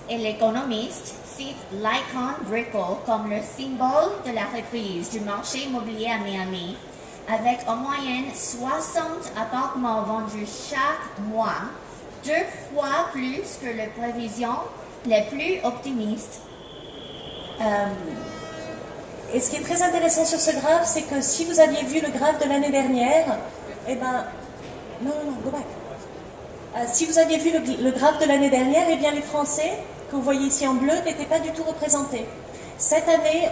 et l'économiste cite l'icon Brickell comme le symbole de la reprise du marché immobilier à Miami, avec en moyenne 60 appartements vendus chaque mois, 2 fois plus que les prévisions les plus optimistes. Et ce qui est très intéressant sur ce graphe, c'est que si vous aviez vu le graphe de l'année dernière, eh ben, non, go back. Si vous aviez vu le graphe de l'année dernière, eh bien les Français, que vous voyez ici en bleu, n'étaient pas du tout représentés. Cette année,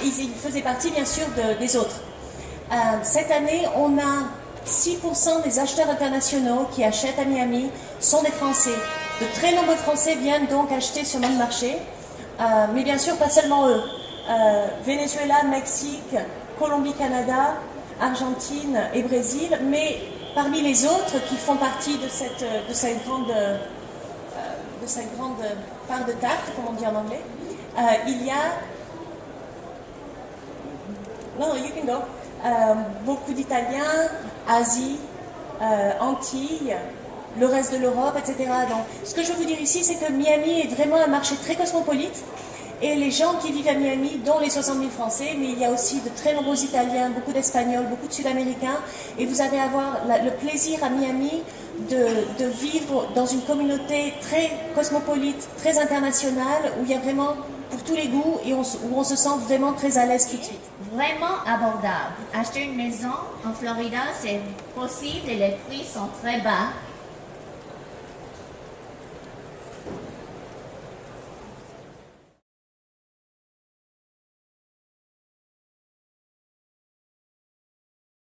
ils faisaient partie bien sûr des autres. Cette année, on a 6% des acheteurs internationaux qui achètent à Miami sont des Français. De très nombreux Français viennent donc acheter sur notre marché, mais bien sûr pas seulement eux. Venezuela, Mexique, Colombie, Canada, Argentine et Brésil, mais parmi les autres qui font partie de cette grande part de tarte, comme on dit en anglais, il y a... Non, you can go. Beaucoup d'Italiens, Asie, Antilles, le reste de l'Europe, etc. Donc, ce que je veux vous dire ici, c'est que Miami est vraiment un marché très cosmopolite. Et les gens qui vivent à Miami, dont les 60 000 Français, mais il y a aussi de très nombreux Italiens, beaucoup d'Espagnols, beaucoup de Sud-Américains, et vous allez avoir le plaisir à Miami de vivre dans une communauté très cosmopolite, très internationale, où il y a vraiment pour tous les goûts et où on se sent vraiment très à l'aise tout de suite. Vraiment abordable. Acheter une maison en Florida, c'est possible et les prix sont très bas.